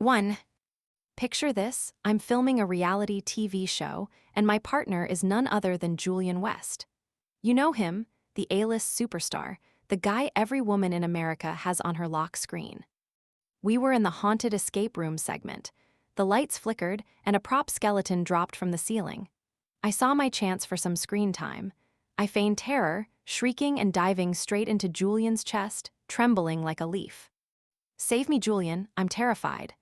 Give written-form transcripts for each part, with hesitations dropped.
1. Picture this: I'm filming a reality TV show, and my partner is none other than Julian West. You know him, the A-list superstar, the guy every woman in America has on her lock screen. We were in the haunted escape room segment. The lights flickered, and a prop skeleton dropped from the ceiling. I saw my chance for some screen time. I feigned terror, shrieking and diving straight into Julian's chest, trembling like a leaf. "Save me, Julian, I'm terrified."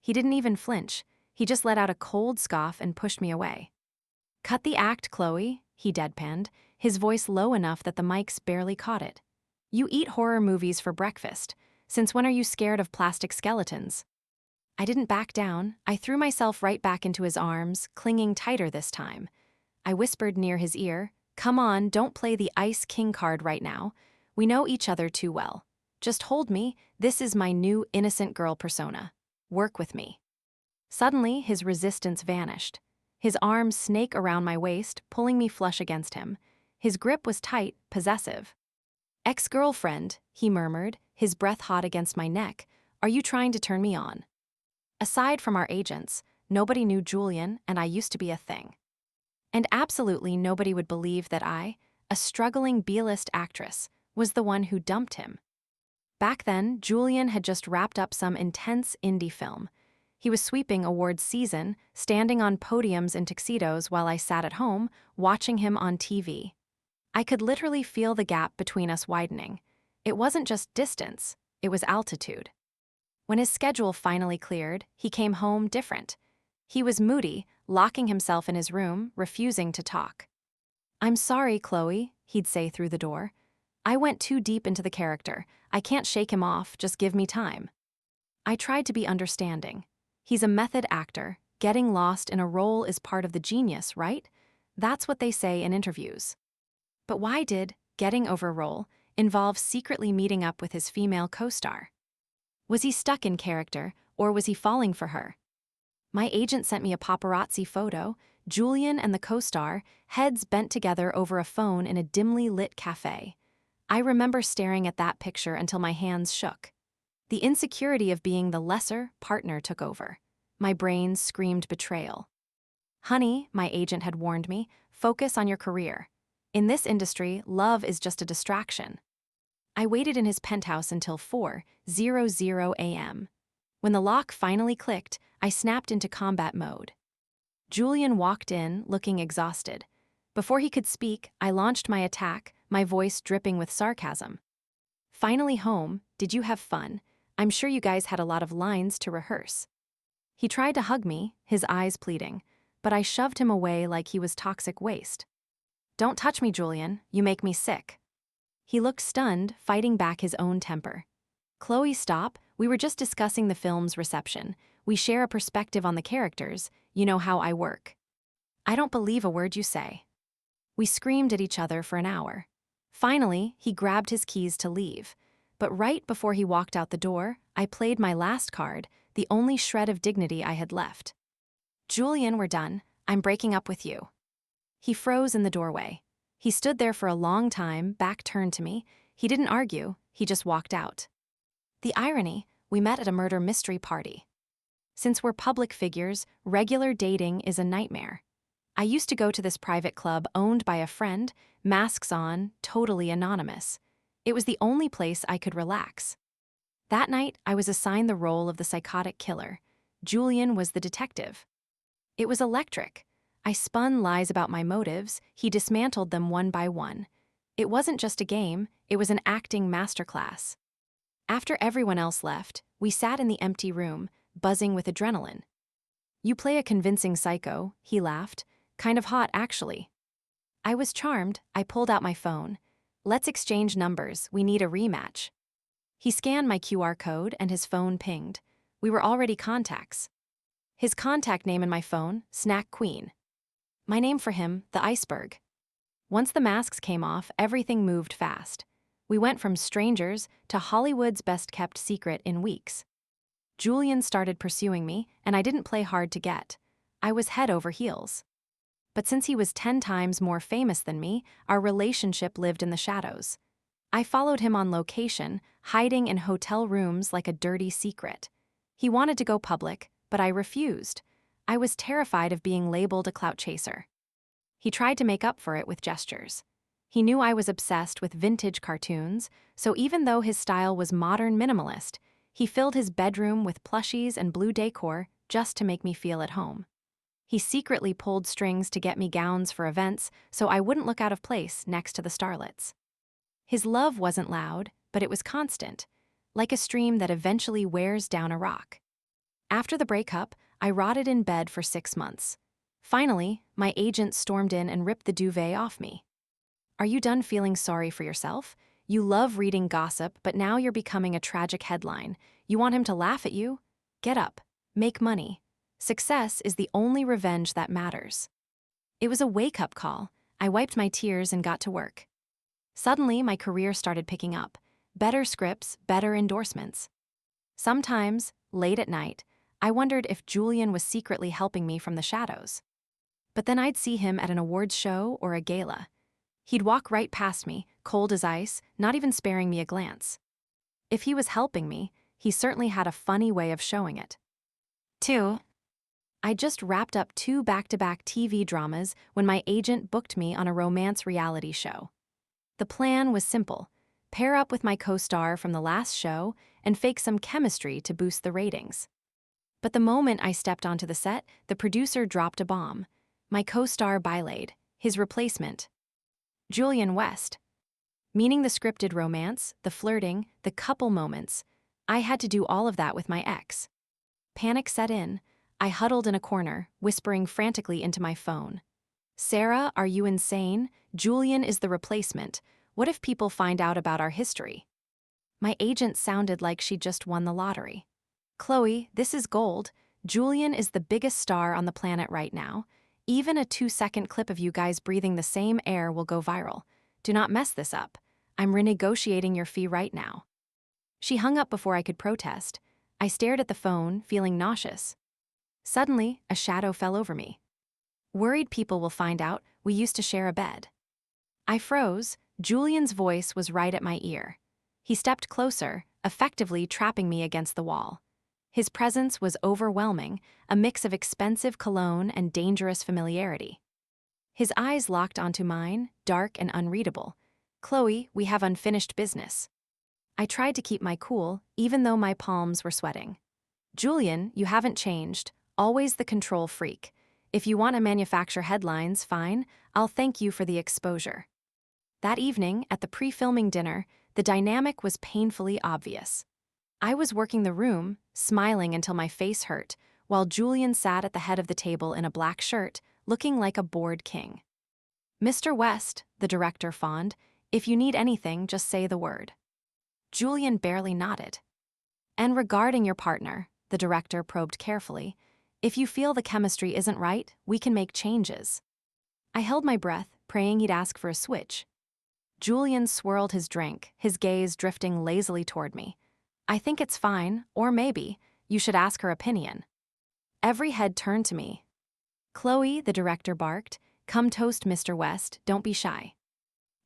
He didn't even flinch. He just let out a cold scoff and pushed me away. "Cut the act, Chloe," he deadpanned, his voice low enough that the mics barely caught it. "You eat horror movies for breakfast. Since when are you scared of plastic skeletons?" I didn't back down. I threw myself right back into his arms, clinging tighter this time. I whispered near his ear, "Come on, don't play the Ice King card right now. We know each other too well. Just hold me. This is my new innocent girl persona. Work with me." Suddenly, his resistance vanished. His arms snake around my waist, pulling me flush against him. His grip was tight, possessive. "Ex-girlfriend," he murmured, his breath hot against my neck, "are you trying to turn me on?" Aside from our agents, nobody knew Julian, and I used to be a thing. And absolutely nobody would believe that I, a struggling B-list actress, was the one who dumped him. Back then, Julian had just wrapped up some intense indie film. He was sweeping awards season, standing on podiums in tuxedos while I sat at home, watching him on TV. I could literally feel the gap between us widening. It wasn't just distance, it was altitude. When his schedule finally cleared, he came home different. He was moody, locking himself in his room, refusing to talk. "I'm sorry, Chloe," he'd say through the door. "I went too deep into the character. I can't shake him off, just give me time." I tried to be understanding. He's a method actor. Getting lost in a role is part of the genius, right? That's what they say in interviews. But why did getting over a role involve secretly meeting up with his female co-star? Was he stuck in character, or was he falling for her? My agent sent me a paparazzi photo, Julian and the co-star, heads bent together over a phone in a dimly lit cafe. I remember staring at that picture until my hands shook. The insecurity of being the lesser partner took over. My brain screamed betrayal. "Honey," my agent had warned me, "focus on your career. In this industry, love is just a distraction." I waited in his penthouse until 4:00 a.m. When the lock finally clicked, I snapped into combat mode. Julian walked in, looking exhausted. Before he could speak, I launched my attack, my voice dripping with sarcasm. "Finally home, did you have fun? I'm sure you guys had a lot of lines to rehearse." He tried to hug me, his eyes pleading, but I shoved him away like he was toxic waste. "Don't touch me, Julian, you make me sick." He looked stunned, fighting back his own temper. "Chloe, stop, we were just discussing the film's reception. We share a perspective on the characters, you know how I work." "I don't believe a word you say." We screamed at each other for an hour. Finally, he grabbed his keys to leave. But right before he walked out the door, I played my last card, the only shred of dignity I had left. "Julian, we're done. I'm breaking up with you." He froze in the doorway. He stood there for a long time, back turned to me. He didn't argue, he just walked out. The irony, we met at a murder mystery party. Since we're public figures, regular dating is a nightmare. I used to go to this private club owned by a friend, masks on, totally anonymous. It was the only place I could relax. That night, I was assigned the role of the psychotic killer. Julian was the detective. It was electric. I spun lies about my motives, he dismantled them one by one. It wasn't just a game, it was an acting masterclass. After everyone else left, we sat in the empty room, buzzing with adrenaline. "You play a convincing psycho," he laughed. "Kind of hot, actually." I was charmed. I pulled out my phone. "Let's exchange numbers, we need a rematch." He scanned my QR code and his phone pinged. We were already contacts. His contact name in my phone, Snack Queen. My name for him, the Iceberg. Once the masks came off, everything moved fast. We went from strangers to Hollywood's best-kept secret in weeks. Julian started pursuing me, and I didn't play hard to get. I was head over heels. But since he was 10 times more famous than me, our relationship lived in the shadows. I followed him on location, hiding in hotel rooms like a dirty secret. He wanted to go public, but I refused. I was terrified of being labeled a clout chaser. He tried to make up for it with gestures. He knew I was obsessed with vintage cartoons, so even though his style was modern minimalist, he filled his bedroom with plushies and blue decor just to make me feel at home. He secretly pulled strings to get me gowns for events so I wouldn't look out of place next to the starlets. His love wasn't loud, but it was constant, like a stream that eventually wears down a rock. After the breakup, I rotted in bed for 6 months. Finally, my agent stormed in and ripped the duvet off me. Are you done feeling sorry for yourself? You love reading gossip, but now you're becoming a tragic headline. You want him to laugh at you? Get up. Make money. Success is the only revenge that matters. It was a wake-up call. I wiped my tears and got to work. Suddenly, my career started picking up. Better scripts, better endorsements. Sometimes, late at night, I wondered if Julian was secretly helping me from the shadows. But then I'd see him at an awards show or a gala. He'd walk right past me, cold as ice, not even sparing me a glance. If he was helping me, he certainly had a funny way of showing it. 2. I just wrapped up 2 back-to-back TV dramas when my agent booked me on a romance reality show. The plan was simple: pair up with my co-star from the last show and fake some chemistry to boost the ratings. But the moment I stepped onto the set, the producer dropped a bomb. My co-star bilayed, his replacement, Julian West. Meaning the scripted romance, the flirting, the couple moments. I had to do all of that with my ex. Panic set in. I huddled in a corner, whispering frantically into my phone. Sarah, are you insane? Julian is the replacement. What if people find out about our history? My agent sounded like she just won the lottery. Chloe, this is gold. Julian is the biggest star on the planet right now. Even a 2-second clip of you guys breathing the same air will go viral. Do not mess this up. I'm renegotiating your fee right now. She hung up before I could protest. I stared at the phone, feeling nauseous. Suddenly, a shadow fell over me. Worried people will find out we used to share a bed. I froze. Julian's voice was right at my ear. He stepped closer, effectively trapping me against the wall. His presence was overwhelming, a mix of expensive cologne and dangerous familiarity. His eyes locked onto mine, dark and unreadable. Chloe, we have unfinished business. I tried to keep my cool, even though my palms were sweating. Julian, you haven't changed, always the control freak. If you want to manufacture headlines, fine, I'll thank you for the exposure. That evening, at the pre-filming dinner, the dynamic was painfully obvious. I was working the room, smiling until my face hurt, while Julian sat at the head of the table in a black shirt, looking like a bored king. Mr. West, the director fawned, if you need anything, just say the word. Julian barely nodded. And regarding your partner, the director probed carefully, if you feel the chemistry isn't right, we can make changes. I held my breath, praying he'd ask for a switch. Julian swirled his drink, his gaze drifting lazily toward me. I think it's fine, or maybe, you should ask her opinion. Every head turned to me. Chloe, the director barked, come toast Mr. West, don't be shy.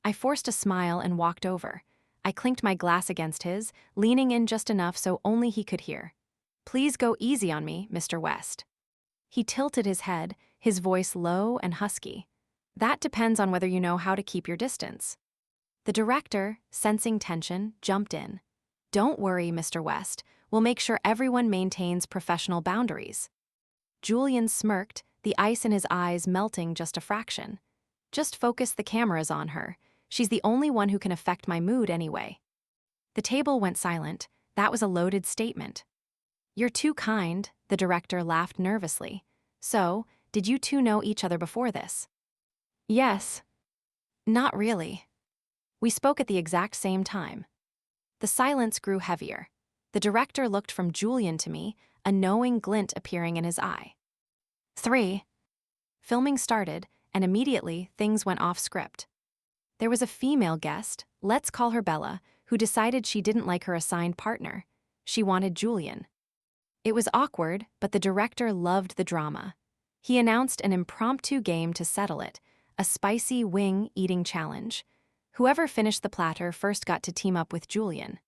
I forced a smile and walked over. I clinked my glass against his, leaning in just enough so only he could hear. Please go easy on me, Mr. West. He tilted his head, his voice low and husky. That depends on whether you know how to keep your distance. The director, sensing tension, jumped in. Don't worry, Mr. West. We'll make sure everyone maintains professional boundaries. Julian smirked, the ice in his eyes melting just a fraction. Just focus the cameras on her. She's the only one who can affect my mood anyway. The table went silent. That was a loaded statement. You're too kind, the director laughed nervously. So, did you two know each other before this? Yes. Not really. We spoke at the exact same time. The silence grew heavier. The director looked from Julian to me, a knowing glint appearing in his eye. 3. Filming started, and immediately things went off script. There was a female guest, let's call her Bella, who decided she didn't like her assigned partner. She wanted Julian. It was awkward, but the director loved the drama. He announced an impromptu game to settle it, a spicy wing eating challenge. Whoever finished the platter first got to team up with Julian.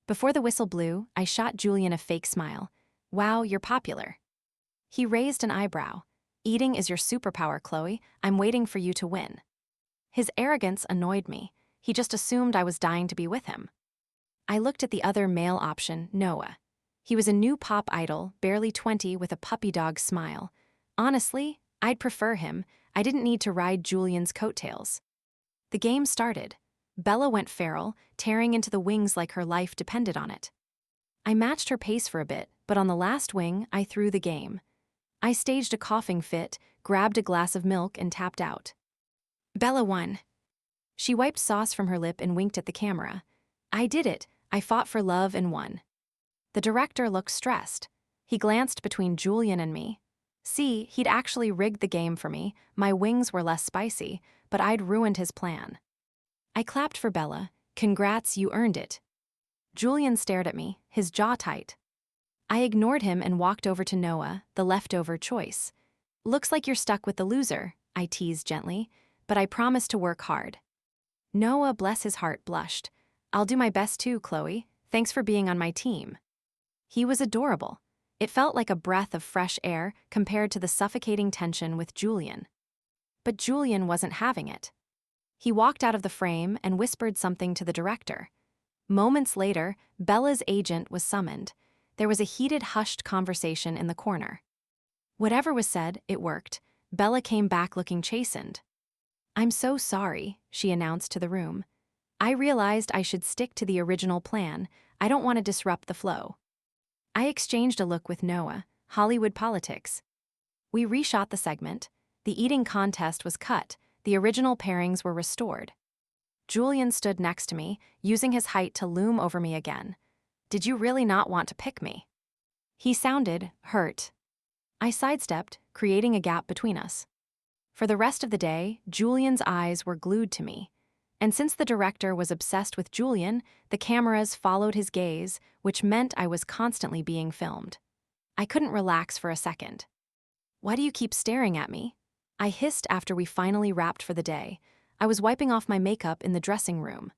Before the whistle blew, I shot Julian a fake smile. Wow, you're popular. He raised an eyebrow. Eating is your superpower, Chloe. I'm waiting for you to win. His arrogance annoyed me. He just assumed I was dying to be with him. I looked at the other male option, Noah. He was a new pop idol, barely 20, with a puppy dog smile. Honestly, I'd prefer him. I didn't need to ride Julian's coattails. The game started. Bella went feral, tearing into the wings like her life depended on it. I matched her pace for a bit, but on the last wing, I threw the game. I staged a coughing fit, grabbed a glass of milk, and tapped out. Bella won. She wiped sauce from her lip and winked at the camera. I did it. I fought for love and won. The director looked stressed. He glanced between Julian and me. See, he'd actually rigged the game for me. My wings were less spicy, but I'd ruined his plan. I clapped for Bella. Congrats, you earned it. Julian stared at me, his jaw tight. I ignored him and walked over to Noah, the leftover choice. Looks like you're stuck with the loser, I teased gently, but I promised to work hard. Noah, bless his heart, blushed. I'll do my best too, Chloe. Thanks for being on my team. He was adorable. It felt like a breath of fresh air compared to the suffocating tension with Julian. But Julian wasn't having it. He walked out of the frame and whispered something to the director. Moments later, Bella's agent was summoned. There was a heated, hushed conversation in the corner. Whatever was said, it worked. Bella came back looking chastened. I'm so sorry, she announced to the room. I realized I should stick to the original plan. I don't want to disrupt the flow. I exchanged a look with Noah, Hollywood politics. We reshot the segment. The eating contest was cut. The original pairings were restored. Julian stood next to me, using his height to loom over me again. Did you really not want to pick me? He sounded hurt. I sidestepped, creating a gap between us. For the rest of the day, Julian's eyes were glued to me. And since the director was obsessed with Julian, the cameras followed his gaze, which meant I was constantly being filmed. I couldn't relax for a second. Why do you keep staring at me? I hissed after we finally wrapped for the day. I was wiping off my makeup in the dressing room.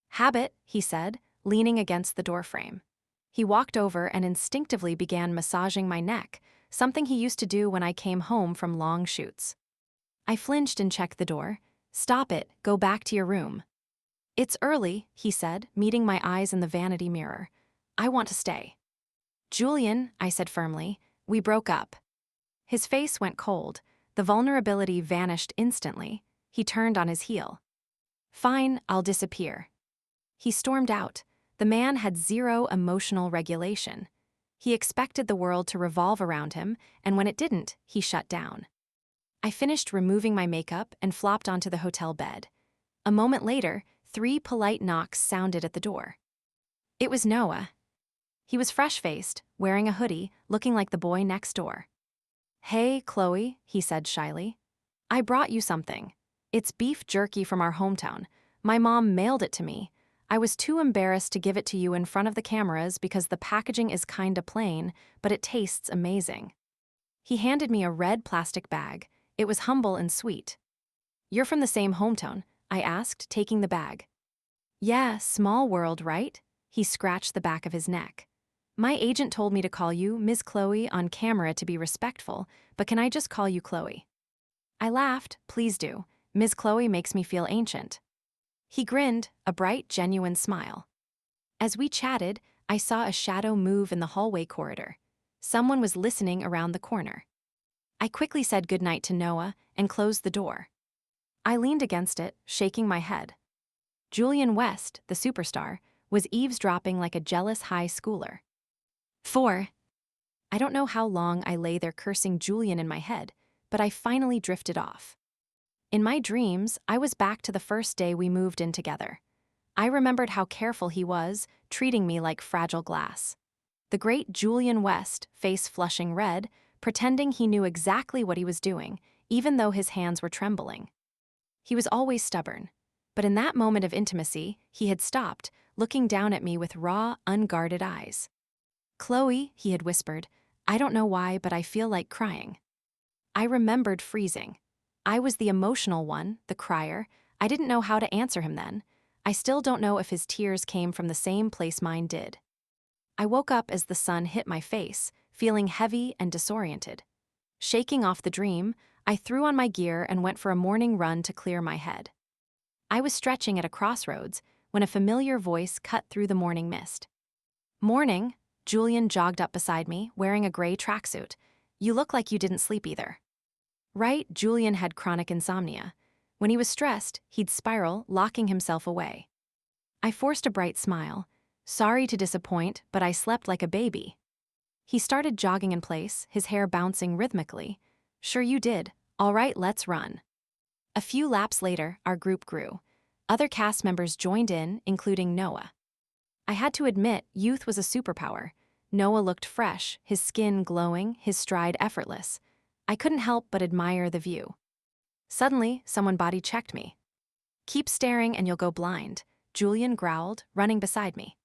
Habit, he said, leaning against the doorframe. He walked over and instinctively began massaging my neck, something he used to do when I came home from long shoots. I flinched and checked the door. Stop it, go back to your room. It's early, he said, meeting my eyes in the vanity mirror. I want to stay. Julian, I said firmly, we broke up. His face went cold. The vulnerability vanished instantly. He turned on his heel. Fine, I'll disappear. He stormed out. The man had zero emotional regulation. He expected the world to revolve around him, and when it didn't, he shut down. I finished removing my makeup and flopped onto the hotel bed. A moment later, 3 polite knocks sounded at the door. It was Noah. He was fresh-faced, wearing a hoodie, looking like the boy next door. Hey, Chloe, he said shyly. I brought you something. It's beef jerky from our hometown. My mom mailed it to me. I was too embarrassed to give it to you in front of the cameras because the packaging is kinda plain, but it tastes amazing. He handed me a red plastic bag. It was humble and sweet. You're from the same hometown, I asked, taking the bag. Yeah, small world, right? He scratched the back of his neck. My agent told me to call you Ms. Chloe on camera to be respectful, but can I just call you Chloe? I laughed. Please do. Ms. Chloe makes me feel ancient. He grinned, a bright, genuine smile. As we chatted, I saw a shadow move in the hallway corridor. Someone was listening around the corner. I quickly said goodnight to Noah and closed the door. I leaned against it, shaking my head. Julian West, the superstar, was eavesdropping like a jealous high schooler. 4. I don't know how long I lay there cursing Julian in my head, but I finally drifted off. In my dreams, I was back to the first day we moved in together. I remembered how careful he was, treating me like fragile glass. The great Julian West, face flushing red, pretending he knew exactly what he was doing, even though his hands were trembling. He was always stubborn, but in that moment of intimacy, he had stopped, looking down at me with raw, unguarded eyes. Chloe, he had whispered, I don't know why, but I feel like crying. I remembered freezing. I was the emotional one, the crier. I didn't know how to answer him then. I still don't know if his tears came from the same place mine did. I woke up as the sun hit my face, feeling heavy and disoriented. Shaking off the dream, I threw on my gear and went for a morning run to clear my head. I was stretching at a crossroads when a familiar voice cut through the morning mist. "Morning," Julian jogged up beside me, wearing a gray tracksuit. "You look like you didn't sleep either." Right, Julian had chronic insomnia. When he was stressed, he'd spiral, locking himself away. I forced a bright smile. "Sorry to disappoint, but I slept like a baby." He started jogging in place, his hair bouncing rhythmically. "Sure you did. All right, let's run." A few laps later, our group grew. Other cast members joined in, including Noah. I had to admit, youth was a superpower. Noah looked fresh, his skin glowing, his stride effortless. I couldn't help but admire the view. Suddenly, someone body-checked me. "Keep staring and you'll go blind," Julian growled, running beside me.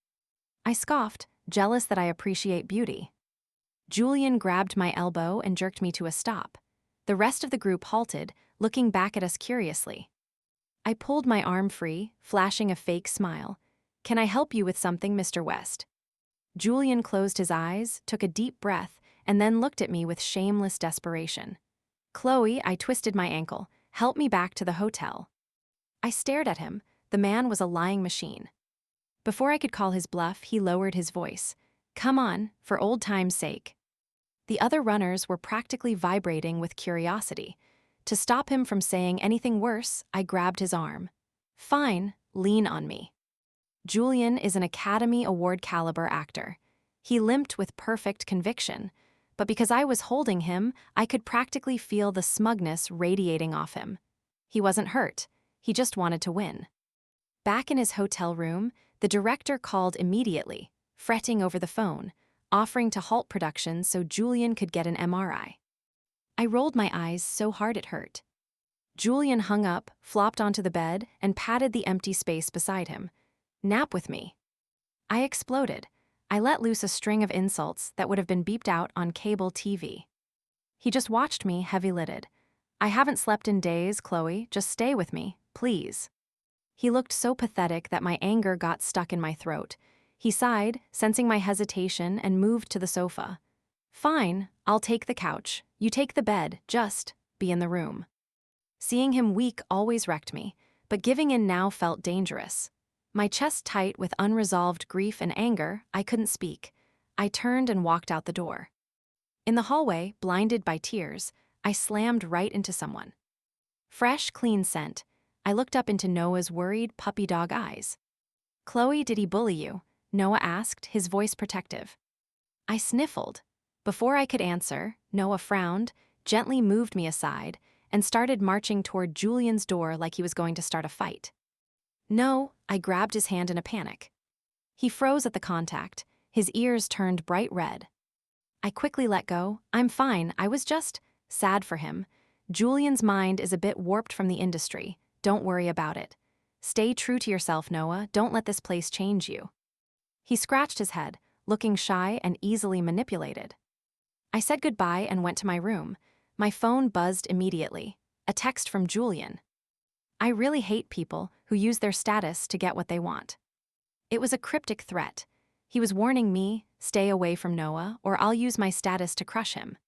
I scoffed, jealous that I appreciate beauty. Julian grabbed my elbow and jerked me to a stop. The rest of the group halted, looking back at us curiously. I pulled my arm free, flashing a fake smile. "Can I help you with something, Mr. West?" Julian closed his eyes, took a deep breath, and then looked at me with shameless desperation. "Chloe," I twisted my ankle. "Help me back to the hotel." I stared at him. The man was a lying machine. Before I could call his bluff, he lowered his voice. "Come on, for old time's sake." The other runners were practically vibrating with curiosity. To stop him from saying anything worse, I grabbed his arm. "Fine, lean on me." Julian is an Academy Award-caliber actor. He limped with perfect conviction, but because I was holding him, I could practically feel the smugness radiating off him. He wasn't hurt. He just wanted to win. Back in his hotel room, the director called immediately, fretting over the phone, offering to halt production so Julian could get an MRI. I rolled my eyes so hard it hurt. Julian hung up, flopped onto the bed, and patted the empty space beside him. "Nap with me." I exploded. I let loose a string of insults that would have been beeped out on cable TV. He just watched me, heavy-lidded. "I haven't slept in days, Chloe. Just stay with me, please." He looked so pathetic that my anger got stuck in my throat. He sighed, sensing my hesitation, and moved to the sofa. "Fine, I'll take the couch. You take the bed, just be in the room." Seeing him weak always wrecked me, but giving in now felt dangerous. My chest tight with unresolved grief and anger, I couldn't speak. I turned and walked out the door. In the hallway, blinded by tears, I slammed right into someone. Fresh, clean scent. I looked up into Noah's worried, puppy dog eyes. "Chloe, did he bully you?" Noah asked, his voice protective. I sniffled. Before I could answer, Noah frowned, gently moved me aside, and started marching toward Julian's door like he was going to start a fight. "No," I grabbed his hand in a panic. He froze at the contact, his ears turned bright red. I quickly let go. "I'm fine, I was just sad for him. Julian's mind is a bit warped from the industry. Don't worry about it. Stay true to yourself, Noah. Don't let this place change you." He scratched his head, looking shy and easily manipulated. I said goodbye and went to my room. My phone buzzed immediately. A text from Julian. "I really hate people who use their status to get what they want." It was a cryptic threat. He was warning me, stay away from Noah, or I'll use my status to crush him.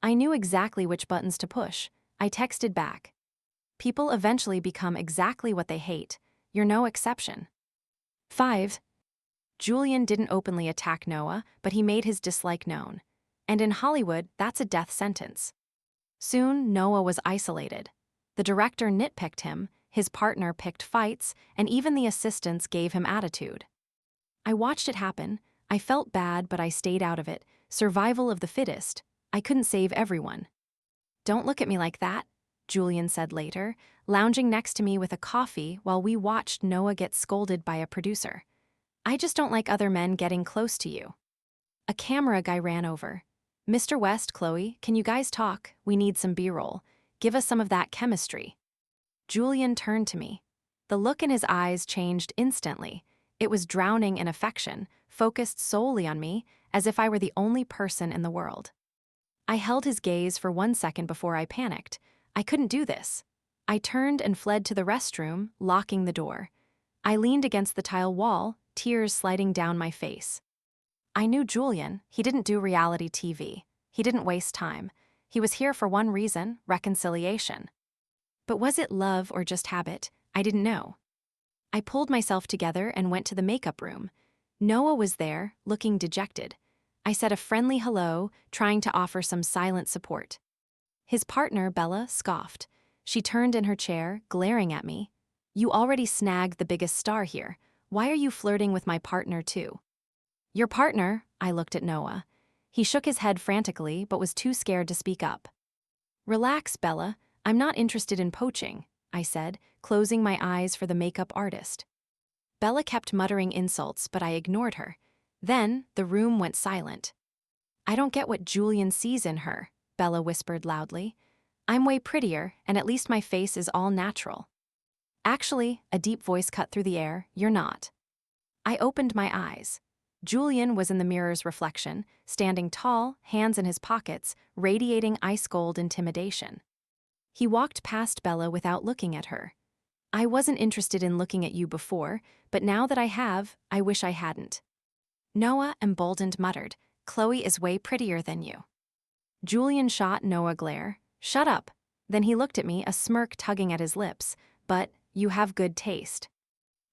I knew exactly which buttons to push. I texted back. "People eventually become exactly what they hate. You're no exception." 5. Julian didn't openly attack Noah, but he made his dislike known. And in Hollywood, that's a death sentence. Soon, Noah was isolated. The director nitpicked him, his partner picked fights, and even the assistants gave him attitude. I watched it happen. I felt bad, but I stayed out of it. Survival of the fittest. I couldn't save everyone. "Don't look at me like that," Julian said later, lounging next to me with a coffee while we watched Noah get scolded by a producer. "I just don't like other men getting close to you." A camera guy ran over. "Mr. West, Chloe, can you guys talk? We need some B-roll. Give us some of that chemistry." Julian turned to me. The look in his eyes changed instantly. It was drowning in affection, focused solely on me, as if I were the only person in the world. I held his gaze for 1 second before I panicked. I couldn't do this. I turned and fled to the restroom, locking the door. I leaned against the tile wall, tears sliding down my face. I knew Julian. He didn't do reality TV. He didn't waste time. He was here for one reason: reconciliation. But was it love or just habit? I didn't know. I pulled myself together and went to the makeup room. Noah was there, looking dejected. I said a friendly hello, trying to offer some silent support. His partner, Bella, scoffed. She turned in her chair, glaring at me. "You already snagged the biggest star here. Why are you flirting with my partner too?" "Your partner?" I looked at Noah. He shook his head frantically, but was too scared to speak up. "Relax, Bella. I'm not interested in poaching," I said, closing my eyes for the makeup artist. Bella kept muttering insults, but I ignored her. Then, the room went silent. "I don't get what Julian sees in her," Bella whispered loudly. "I'm way prettier, and at least my face is all natural." "Actually," a deep voice cut through the air, "you're not." I opened my eyes. Julian was in the mirror's reflection, standing tall, hands in his pockets, radiating ice-cold intimidation. He walked past Bella without looking at her. "I wasn't interested in looking at you before, but now that I have, I wish I hadn't." Noah, emboldened, muttered, "Chloe is way prettier than you." Julian shot Noah a glare. "Shut up." Then he looked at me, a smirk tugging at his lips. "But you have good taste."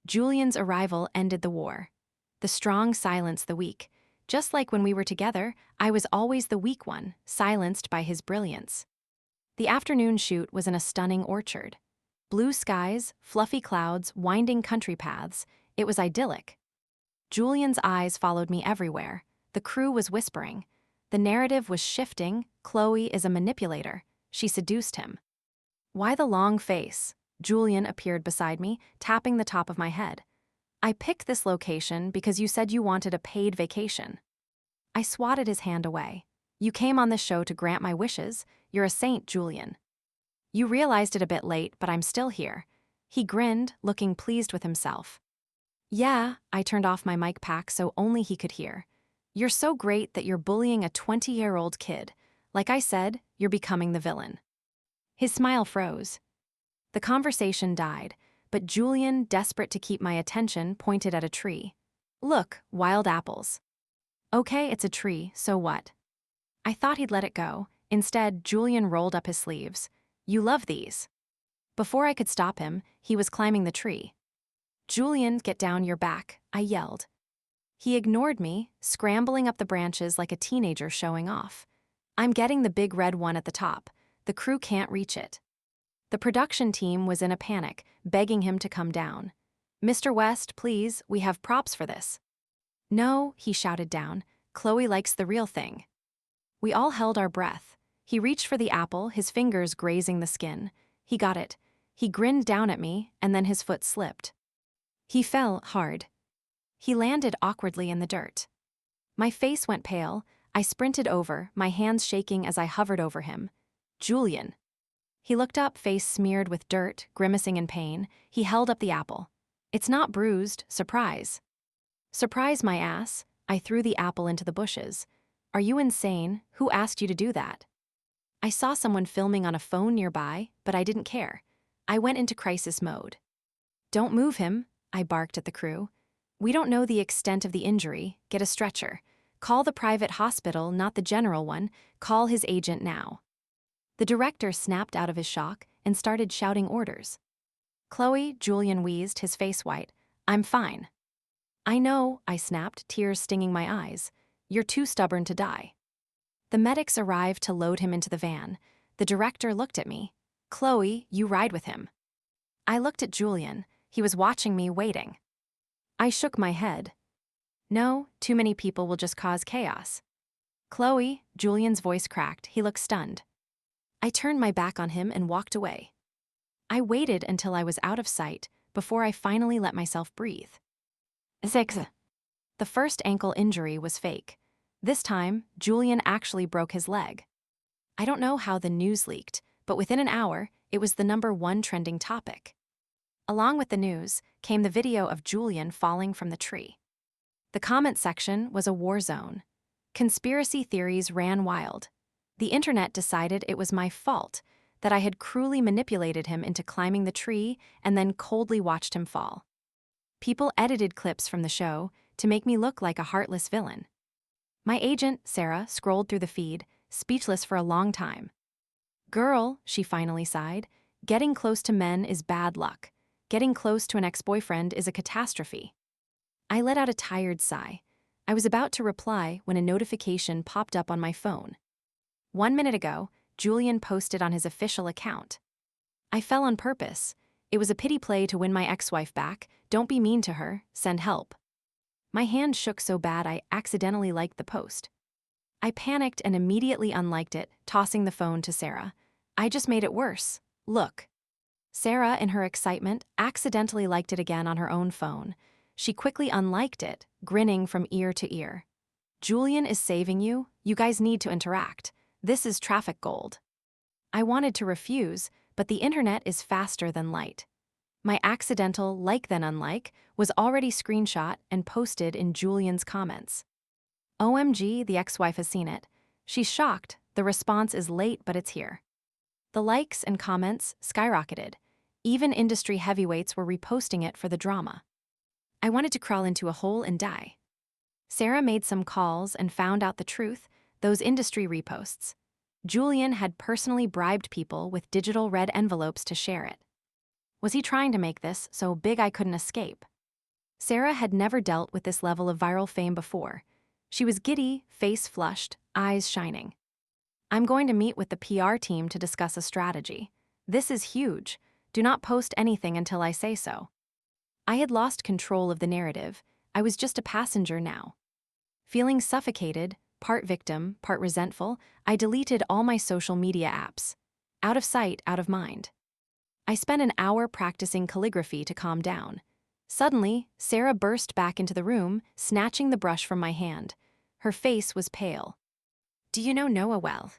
Julian's arrival ended the war. The strong silenced the weak. Just like when we were together, I was always the weak one, silenced by his brilliance. The afternoon shoot was in a stunning orchard. Blue skies, fluffy clouds, winding country paths. It was idyllic. Julian's eyes followed me everywhere. The crew was whispering. The narrative was shifting. Chloe is a manipulator. She seduced him. "Why the long face?" Julian appeared beside me, tapping the top of my head. "I picked this location because you said you wanted a paid vacation." I swatted his hand away. "You came on this show to grant my wishes. You're a saint, Julian." "You realized it a bit late, but I'm still here." He grinned, looking pleased with himself. "Yeah," I turned off my mic pack so only he could hear. "You're so great that you're bullying a 20-year-old kid. Like I said, you're becoming the villain." His smile froze. The conversation died, but Julian, desperate to keep my attention, pointed at a tree. "Look, wild apples." "Okay, it's a tree, so what?" I thought he'd let it go. Instead, Julian rolled up his sleeves. "You love these." Before I could stop him, he was climbing the tree. "Julian, get down your back," I yelled. He ignored me, scrambling up the branches like a teenager showing off. "I'm getting the big red one at the top. The crew can't reach it." The production team was in a panic, begging him to come down. "Mr. West, please, we have props for this." "No," he shouted down. "Chloe likes the real thing." We all held our breath. He reached for the apple, his fingers grazing the skin. He got it. He grinned down at me, and then his foot slipped. He fell hard. He landed awkwardly in the dirt. My face went pale. I sprinted over, my hands shaking as I hovered over him. "Julian." He looked up, face smeared with dirt, grimacing in pain. He held up the apple. "It's not bruised, surprise." "Surprise my ass." I threw the apple into the bushes. "Are you insane? Who asked you to do that?" I saw someone filming on a phone nearby, but I didn't care. I went into crisis mode. "Don't move him," I barked at the crew. "We don't know the extent of the injury. Get a stretcher. Call the private hospital, not the general one. Call his agent now." The director snapped out of his shock and started shouting orders. "Chloe," Julian wheezed, his face white. "I'm fine." "I know," I snapped, tears stinging my eyes. "You're too stubborn to die." The medics arrived to load him into the van. The director looked at me. "Chloe, you ride with him." I looked at Julian. He was watching me, waiting. I shook my head. "No, too many people will just cause chaos." "Chloe," Julian's voice cracked. He looked stunned. I turned my back on him and walked away. I waited until I was out of sight before I finally let myself breathe. 6. The first ankle injury was fake. This time, Julian actually broke his leg. I don't know how the news leaked, but within an hour, it was the #1 trending topic. Along with the news came the video of Julian falling from the tree. The comment section was a war zone. Conspiracy theories ran wild. The internet decided it was my fault, that I had cruelly manipulated him into climbing the tree and then coldly watched him fall. People edited clips from the show to make me look like a heartless villain. My agent, Sarah, scrolled through the feed, speechless for a long time. Girl, she finally sighed, getting close to men is bad luck. Getting close to an ex-boyfriend is a catastrophe. I let out a tired sigh. I was about to reply when a notification popped up on my phone. 1 minute ago, Julian posted on his official account. I fell on purpose. It was a pity play to win my ex-wife back. Don't be mean to her. Send help. My hand shook so bad I accidentally liked the post. I panicked and immediately unliked it, tossing the phone to Sarah. I just made it worse. Look. Sarah, in her excitement, accidentally liked it again on her own phone. She quickly unliked it, grinning from ear to ear. Julian is saving you. You guys need to interact. This is traffic gold. I wanted to refuse, but the internet is faster than light. My accidental like then unlike was already screenshot and posted in Julian's comments. OMG, the ex-wife has seen it. She's shocked. The response is late, but it's here. The likes and comments skyrocketed. Even industry heavyweights were reposting it for the drama. I wanted to crawl into a hole and die. Sarah made some calls and found out the truth, those industry reposts. Julian had personally bribed people with digital red envelopes to share it. Was he trying to make this so big I couldn't escape? Sarah had never dealt with this level of viral fame before. She was giddy, face flushed, eyes shining. I'm going to meet with the PR team to discuss a strategy. This is huge. Do not post anything until I say so. I had lost control of the narrative. I was just a passenger now. Feeling suffocated, part victim, part resentful, I deleted all my social media apps. Out of sight, out of mind. I spent an hour practicing calligraphy to calm down. Suddenly, Sarah burst back into the room, snatching the brush from my hand. Her face was pale. Do you know Noah well?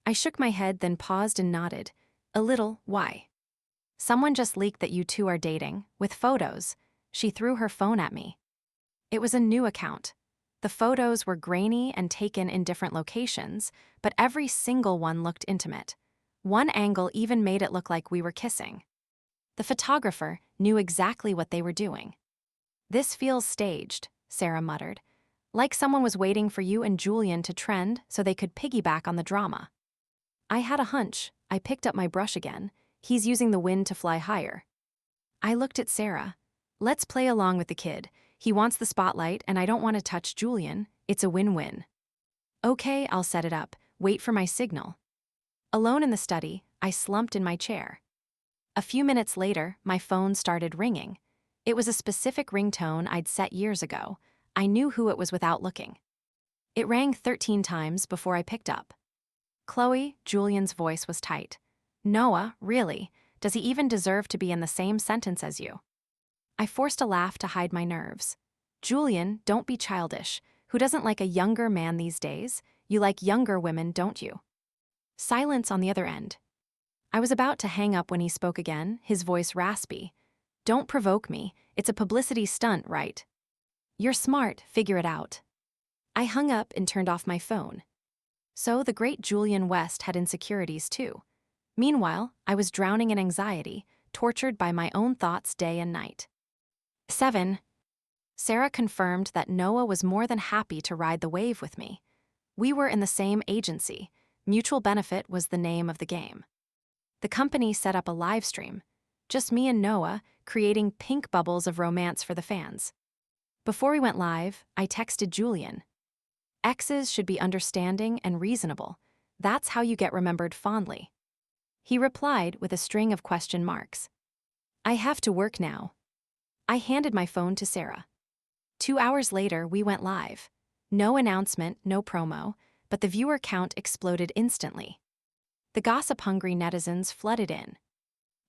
I shook my head, then paused and nodded. A little. Why? Someone just leaked that you two are dating, with photos. She threw her phone at me. It was a new account. The photos were grainy and taken in different locations, but every single one looked intimate. One angle even made it look like we were kissing. The photographer knew exactly what they were doing. This feels staged, Sarah muttered. Like someone was waiting for you and Julian to trend so they could piggyback on the drama. I had a hunch. I picked up my brush again. He's using the wind to fly higher. I looked at Sarah. Let's play along with the kid. He wants the spotlight and I don't want to touch Julian. It's a win-win. Okay, I'll set it up. Wait for my signal. Alone in the study, I slumped in my chair. A few minutes later, my phone started ringing. It was a specific ringtone I'd set years ago. I knew who it was without looking. It rang 13 times before I picked up. Chloe, Julian's voice was tight. Noah, really? Does he even deserve to be in the same sentence as you? I forced a laugh to hide my nerves. Julian, don't be childish. Who doesn't like a younger man these days? You like younger women, don't you? Silence on the other end. I was about to hang up when he spoke again, his voice raspy. Don't provoke me. It's a publicity stunt, right? You're smart, figure it out. I hung up and turned off my phone. So the great Julian West had insecurities too. Meanwhile, I was drowning in anxiety, tortured by my own thoughts day and night. 7. Sarah confirmed that Noah was more than happy to ride the wave with me. We were in the same agency. Mutual benefit was the name of the game. The company set up a live stream. Just me and Noah, creating pink bubbles of romance for the fans. Before we went live, I texted Julian. Exes should be understanding and reasonable. That's how you get remembered fondly. He replied with a string of question marks. I have to work now. I handed my phone to Sarah. 2 hours later, we went live. No announcement, no promo, but the viewer count exploded instantly. The gossip-hungry netizens flooded in.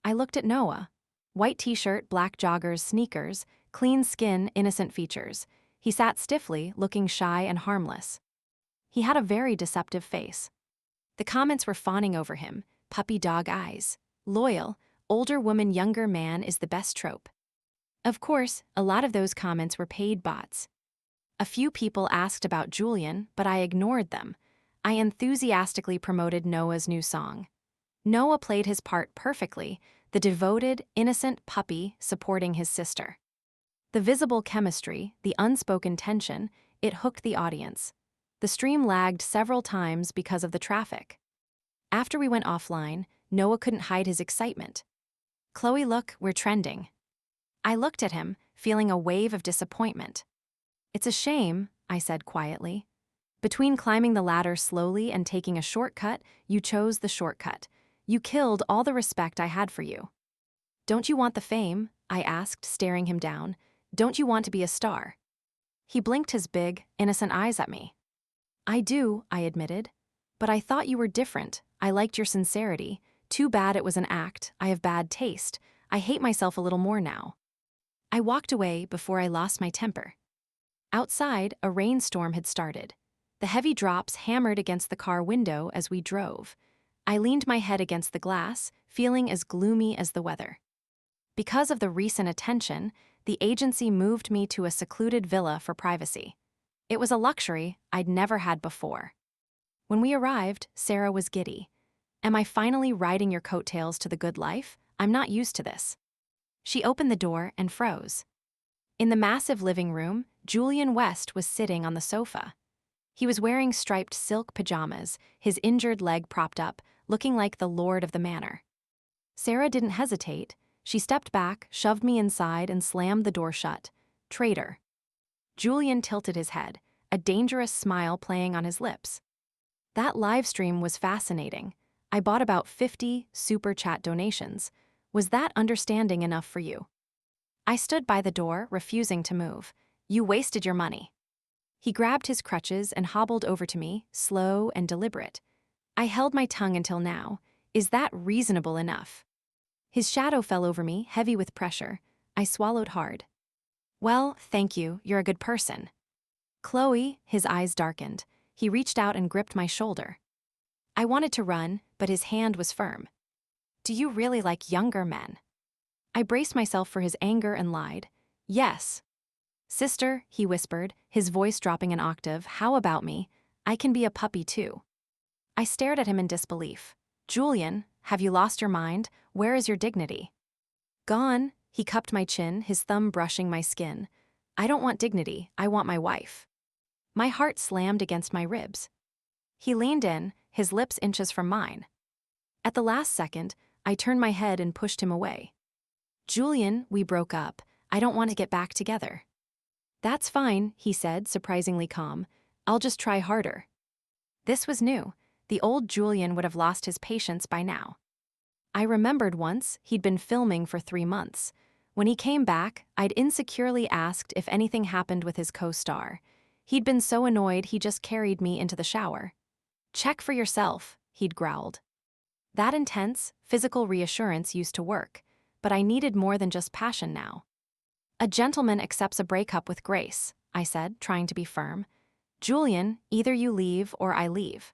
I looked at Noah. White t-shirt, black joggers, sneakers, clean skin, innocent features. He sat stiffly, looking shy and harmless. He had a very deceptive face. The comments were fawning over him, puppy dog eyes. Loyal, older woman, younger man is the best trope. Of course, a lot of those comments were paid bots. A few people asked about Julian, but I ignored them. I enthusiastically promoted Noah's new song. Noah played his part perfectly, the devoted, innocent puppy supporting his sister. The visible chemistry, the unspoken tension, it hooked the audience. The stream lagged several times because of the traffic. After we went offline, Noah couldn't hide his excitement. "Chloe, look, we're trending." I looked at him, feeling a wave of disappointment. "It's a shame," I said quietly. "Between climbing the ladder slowly and taking a shortcut, you chose the shortcut. You killed all the respect I had for you." "Don't you want the fame?" I asked, staring him down. "Don't you want to be a star?" He blinked his big, innocent eyes at me. "I do," I admitted. "But I thought you were different. I liked your sincerity. Too bad it was an act. I have bad taste. I hate myself a little more now." I walked away before I lost my temper. Outside, a rainstorm had started. The heavy drops hammered against the car window as we drove. I leaned my head against the glass, feeling as gloomy as the weather. Because of the recent attention, the agency moved me to a secluded villa for privacy. It was a luxury I'd never had before. When we arrived, Sarah was giddy. "Am I finally riding your coattails to the good life? I'm not used to this." She opened the door and froze. In the massive living room, Julian West was sitting on the sofa. He was wearing striped silk pajamas, his injured leg propped up, looking like the lord of the manor. Sarah didn't hesitate. She stepped back, shoved me inside, and slammed the door shut. "Traitor." Julian tilted his head, a dangerous smile playing on his lips. "That live stream was fascinating. I bought about 50 super chat donations. Was that understanding enough for you?" I stood by the door, refusing to move. "You wasted your money." He grabbed his crutches and hobbled over to me, slow and deliberate. I held my tongue until now. Is that reasonable enough? His shadow fell over me, heavy with pressure. I swallowed hard. "Well, thank you, you're a good person." "Chloe," his eyes darkened. He reached out and gripped my shoulder. I wanted to run, but his hand was firm. "Do you really like younger men?" I braced myself for his anger and lied. "Yes." "Sister," he whispered, his voice dropping an octave, "how about me? I can be a puppy too." I stared at him in disbelief. "Julian, have you lost your mind? Where is your dignity?" "Gone." He cupped my chin, his thumb brushing my skin. "I don't want dignity, I want my wife." My heart slammed against my ribs. He leaned in, his lips inches from mine. At the last second, I turned my head and pushed him away. "Julian, we broke up. I don't want to get back together." "That's fine," he said, surprisingly calm. "I'll just try harder." This was new. The old Julian would have lost his patience by now. I remembered once he'd been filming for 3 months. When he came back, I'd insecurely asked if anything happened with his co-star. He'd been so annoyed he just carried me into the shower. "Check for yourself," he'd growled. That intense, physical reassurance used to work, but I needed more than just passion now. "A gentleman accepts a breakup with grace," I said, trying to be firm. "Julian, either you leave or I leave."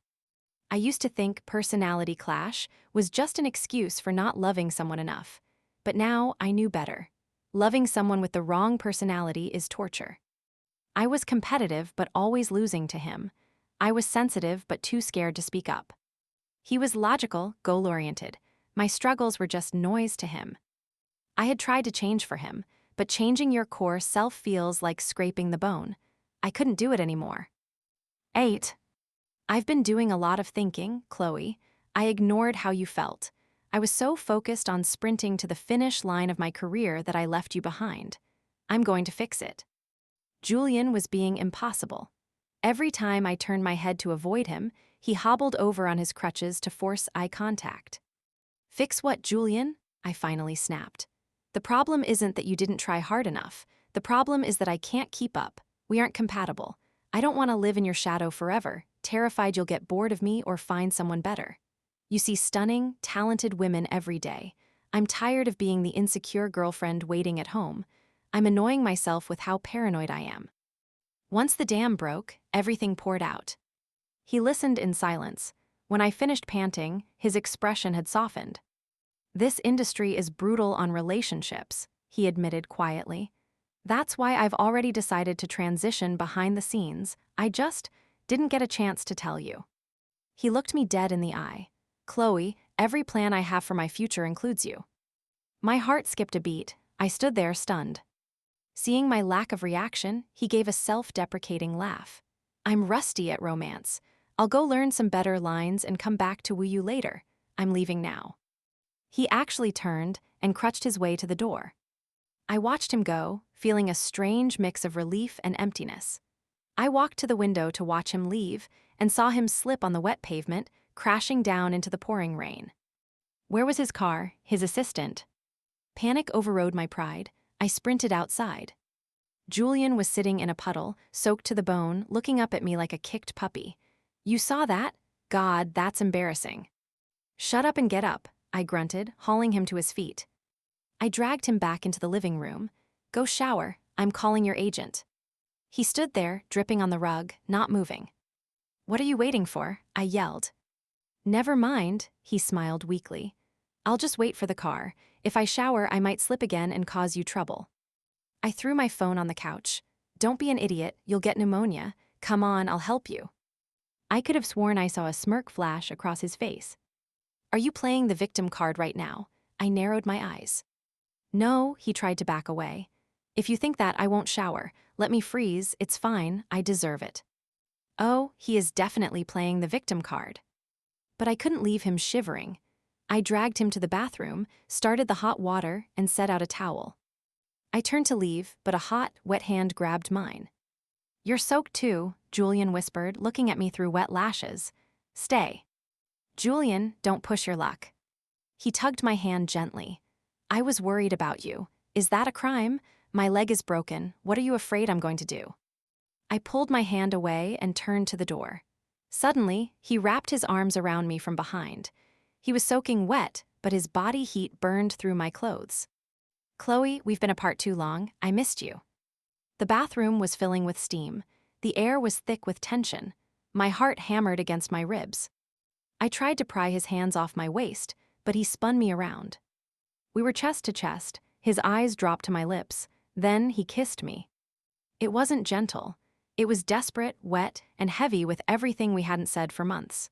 I used to think personality clash was just an excuse for not loving someone enough, but now I knew better. Loving someone with the wrong personality is torture. I was competitive but always losing to him. I was sensitive but too scared to speak up. He was logical, goal-oriented. My struggles were just noise to him. I had tried to change for him, but changing your core self feels like scraping the bone. I couldn't do it anymore. 8. I've been doing a lot of thinking, Chloe. I ignored how you felt. I was so focused on sprinting to the finish line of my career that I left you behind. I'm going to fix it. Julian was being impossible. Every time I turned my head to avoid him, he hobbled over on his crutches to force eye contact. "Fix what, Julian?" I finally snapped. "The problem isn't that you didn't try hard enough. The problem is that I can't keep up. We aren't compatible. I don't want to live in your shadow forever, terrified you'll get bored of me or find someone better. You see stunning, talented women every day. I'm tired of being the insecure girlfriend waiting at home. I'm annoying myself with how paranoid I am." Once the dam broke, everything poured out. He listened in silence. When I finished panting, his expression had softened. "This industry is brutal on relationships," he admitted quietly. "That's why I've already decided to transition behind the scenes. I just didn't get a chance to tell you." He looked me dead in the eye. "Chloe, every plan I have for my future includes you." My heart skipped a beat. I stood there stunned. Seeing my lack of reaction, he gave a self-deprecating laugh. I'm rusty at romance. I'll go learn some better lines and come back to woo you later. I'm leaving now. He actually turned and crutched his way to the door. I watched him go, feeling a strange mix of relief and emptiness. I walked to the window to watch him leave and saw him slip on the wet pavement, crashing down into the pouring rain. Where was his car, his assistant? Panic overrode my pride. I sprinted outside. Julian was sitting in a puddle, soaked to the bone, looking up at me like a kicked puppy. You saw that? God, that's embarrassing. Shut up and get up, I grunted, hauling him to his feet. I dragged him back into the living room. Go shower, I'm calling your agent. He stood there, dripping on the rug, not moving. What are you waiting for? I yelled. Never mind, he smiled weakly. I'll just wait for the car. If I shower, I might slip again and cause you trouble. I threw my phone on the couch. Don't be an idiot, you'll get pneumonia. Come on, I'll help you. I could have sworn I saw a smirk flash across his face. Are you playing the victim card right now? I narrowed my eyes. No, he tried to back away. If you think that, I won't shower. Let me freeze, it's fine, I deserve it. Oh, he is definitely playing the victim card. But I couldn't leave him shivering. I dragged him to the bathroom, started the hot water, and set out a towel. I turned to leave, but a hot, wet hand grabbed mine. You're soaked too, Julian whispered, looking at me through wet lashes. Stay. Julian, don't push your luck. He tugged my hand gently. I was worried about you. Is that a crime? My leg is broken. What are you afraid I'm going to do? I pulled my hand away and turned to the door. Suddenly, he wrapped his arms around me from behind. He was soaking wet, but his body heat burned through my clothes. Chloe, we've been apart too long. I missed you. The bathroom was filling with steam. The air was thick with tension. My heart hammered against my ribs. I tried to pry his hands off my waist, but he spun me around. We were chest to chest. His eyes dropped to my lips. Then he kissed me. It wasn't gentle. It was desperate, wet, and heavy with everything we hadn't said for months.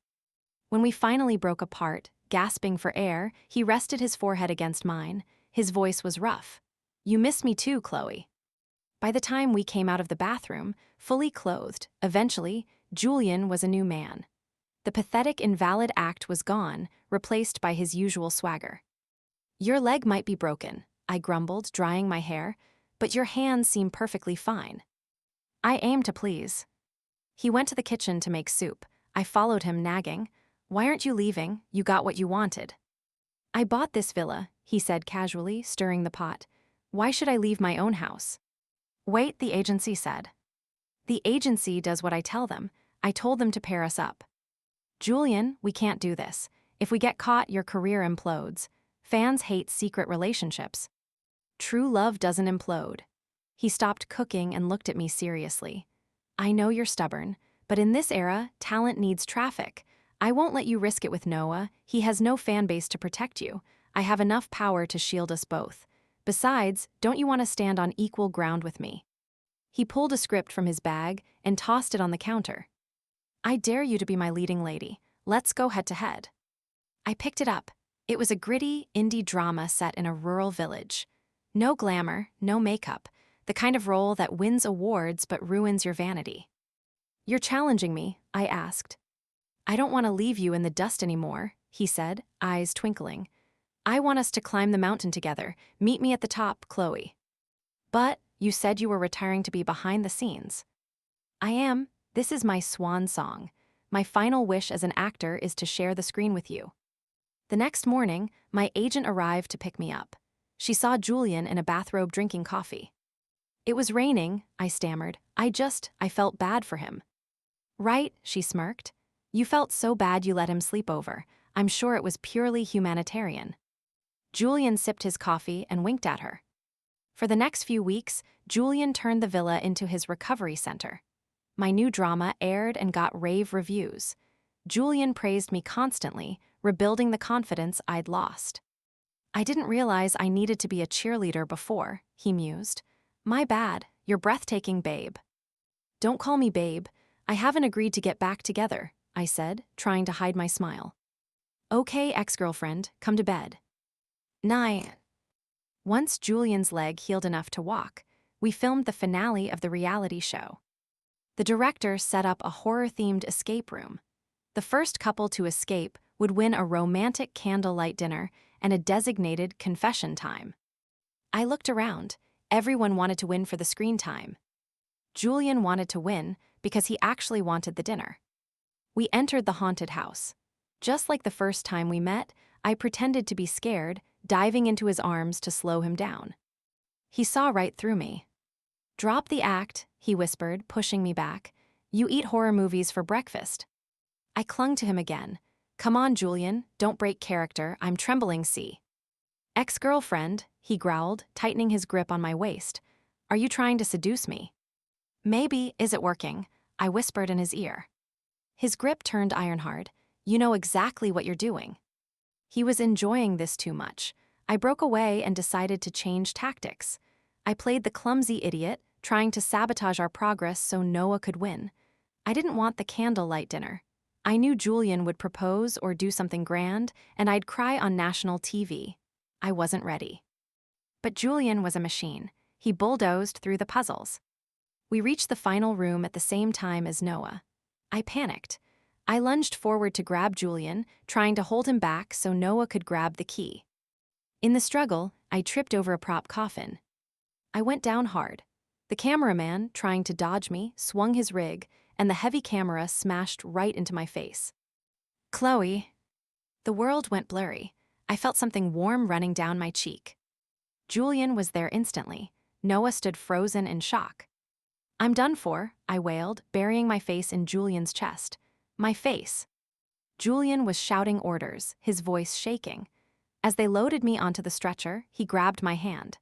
When we finally broke apart, gasping for air, he rested his forehead against mine. His voice was rough. You miss me too, Chloe. By the time we came out of the bathroom, fully clothed, eventually, Julian was a new man. The pathetic, invalid act was gone, replaced by his usual swagger. Your leg might be broken, I grumbled, drying my hair, but your hands seem perfectly fine. I aim to please. He went to the kitchen to make soup. I followed him, nagging. Why aren't you leaving? You got what you wanted. I bought this villa, he said casually, stirring the pot. Why should I leave my own house? Wait, the agency said. The agency does what I tell them. I told them to pair us up. Julian, we can't do this. If we get caught, your career implodes. Fans hate secret relationships. True love doesn't implode. He stopped cooking and looked at me seriously. I know you're stubborn, but in this era, talent needs traffic. I won't let you risk it with Noah. He has no fan base to protect you. I have enough power to shield us both. Besides, don't you want to stand on equal ground with me? He pulled a script from his bag and tossed it on the counter. I dare you to be my leading lady. Let's go head to head. I picked it up. It was a gritty, indie drama set in a rural village. No glamour, no makeup, the kind of role that wins awards but ruins your vanity. You're challenging me, I asked. I don't want to leave you in the dust anymore, he said, eyes twinkling. I want us to climb the mountain together. Meet me at the top, Chloe. But you said you were retiring to be behind the scenes. I am. This is my swan song. My final wish as an actor is to share the screen with you. The next morning, my agent arrived to pick me up. She saw Julian in a bathrobe drinking coffee. It was raining, I stammered. I felt bad for him. Right, she smirked. You felt so bad you let him sleep over. I'm sure it was purely humanitarian. Julian sipped his coffee and winked at her. For the next few weeks, Julian turned the villa into his recovery center. My new drama aired and got rave reviews. Julian praised me constantly, rebuilding the confidence I'd lost. I didn't realize I needed to be a cheerleader before, he mused. My bad, you're breathtaking, babe. Don't call me babe. I haven't agreed to get back together, I said, trying to hide my smile. Okay, ex-girlfriend, come to bed. 9. Once Julian's leg healed enough to walk, we filmed the finale of the reality show. The director set up a horror-themed escape room. The first couple to escape would win a romantic candlelight dinner and a designated confession time. I looked around. Everyone wanted to win for the screen time. Julian wanted to win because he actually wanted the dinner. We entered the haunted house. Just like the first time we met, I pretended to be scared, diving into his arms to slow him down. He saw right through me. "Drop the act," he whispered, pushing me back. "You eat horror movies for breakfast." I clung to him again. "Come on, Julian, don't break character, I'm trembling, see." "Ex-girlfriend," he growled, tightening his grip on my waist. "Are you trying to seduce me?" "Maybe, is it working?" I whispered in his ear. His grip turned iron-hard. "You know exactly what you're doing." He was enjoying this too much. I broke away and decided to change tactics. I played the clumsy idiot, trying to sabotage our progress so Noah could win. I didn't want the candlelight dinner. I knew Julian would propose or do something grand, and I'd cry on national TV. I wasn't ready. But Julian was a machine. He bulldozed through the puzzles. We reached the final room at the same time as Noah. I panicked. I lunged forward to grab Julian, trying to hold him back so Noah could grab the key. In the struggle, I tripped over a prop coffin. I went down hard. The cameraman, trying to dodge me, swung his rig, and the heavy camera smashed right into my face. "Chloe." The world went blurry. I felt something warm running down my cheek. Julian was there instantly. Noah stood frozen in shock. "I'm done for," I wailed, burying my face in Julian's chest. My face. Julian was shouting orders, his voice shaking. As they loaded me onto the stretcher, he grabbed my hand.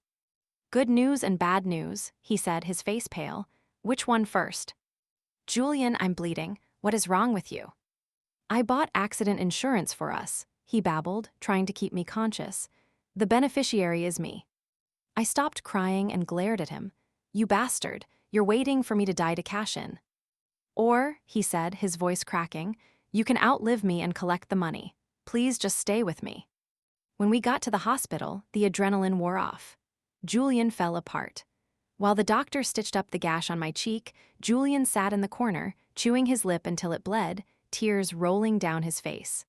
"Good news and bad news," he said, his face pale. "Which one first?" "Julian, I'm bleeding. What is wrong with you?" "I bought accident insurance for us," he babbled, trying to keep me conscious. "The beneficiary is me." I stopped crying and glared at him. "You bastard, you're waiting for me to die to cash in." "Or," he said, his voice cracking, "you can outlive me and collect the money. Please just stay with me." When we got to the hospital, the adrenaline wore off. Julian fell apart. While the doctor stitched up the gash on my cheek, Julian sat in the corner, chewing his lip until it bled, tears rolling down his face.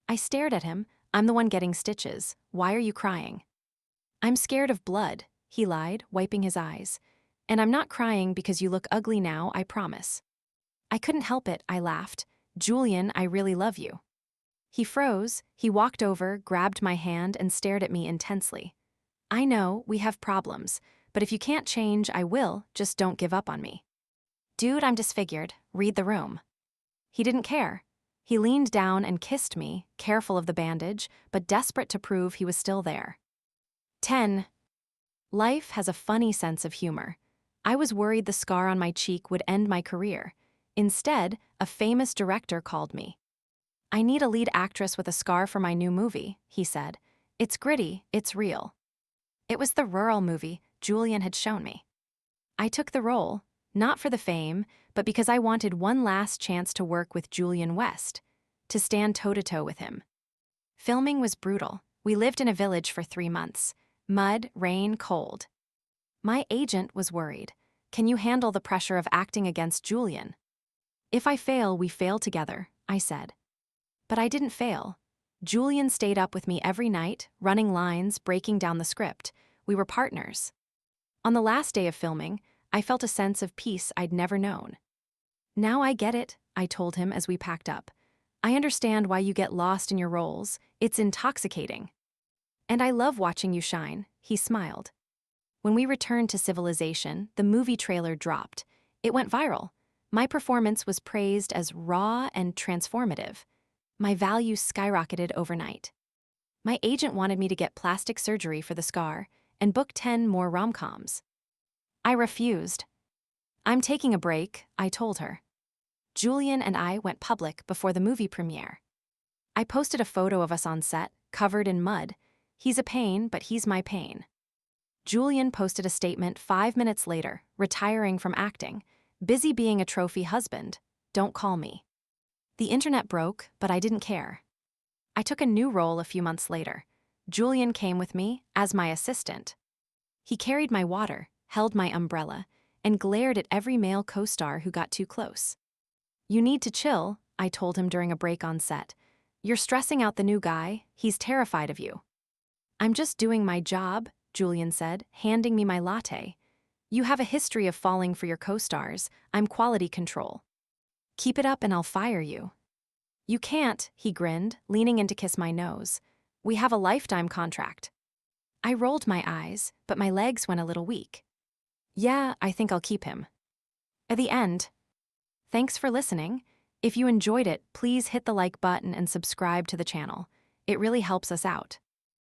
I stared at him. "I'm the one getting stitches. Why are you crying?" "I'm scared of blood," he lied, wiping his eyes. "And I'm not crying because you look ugly now, I promise." I couldn't help it, I laughed. "Julian, I really love you." He froze. He walked over, grabbed my hand, and stared at me intensely. "I know, we have problems, but if you can't change, I will, just don't give up on me." "Dude, I'm disfigured. Read the room." He didn't care. He leaned down and kissed me, careful of the bandage, but desperate to prove he was still there. 10. Life has a funny sense of humor. I was worried the scar on my cheek would end my career. Instead, a famous director called me. "I need a lead actress with a scar for my new movie," he said. "It's gritty, it's real." It was the rural movie Julian had shown me. I took the role, not for the fame, but because I wanted one last chance to work with Julian West, to stand toe-to-toe with him. Filming was brutal. We lived in a village for 3 months. Mud, rain, cold. My agent was worried. "Can you handle the pressure of acting against Julian?" "If I fail, we fail together," I said. But I didn't fail. Julian stayed up with me every night, running lines, breaking down the script. We were partners. On the last day of filming, I felt a sense of peace I'd never known. "Now I get it," I told him as we packed up. "I understand why you get lost in your roles. It's intoxicating." "And I love watching you shine," he smiled. When we returned to civilization, the movie trailer dropped. It went viral. My performance was praised as raw and transformative. My value skyrocketed overnight. My agent wanted me to get plastic surgery for the scar and book 10 more rom-coms. I refused. "I'm taking a break," I told her. Julian and I went public before the movie premiere. I posted a photo of us on set, covered in mud. "He's a pain, but he's my pain." Julian posted a statement 5 minutes later, retiring from acting. "Busy being a trophy husband. Don't call me." The internet broke, but I didn't care. I took a new role a few months later. Julian came with me as my assistant. He carried my water, held my umbrella, and glared at every male co-star who got too close. "You need to chill," I told him during a break on set. "You're stressing out the new guy. He's terrified of you." "I'm just doing my job," Julian said, handing me my latte. "You have a history of falling for your co-stars. I'm quality control. Keep it up and I'll fire you." "You can't," he grinned, leaning in to kiss my nose. "We have a lifetime contract." I rolled my eyes, but my legs went a little weak. "Yeah, I think I'll keep him." At the end, thanks for listening. If you enjoyed it, please hit the like button and subscribe to the channel. It really helps us out.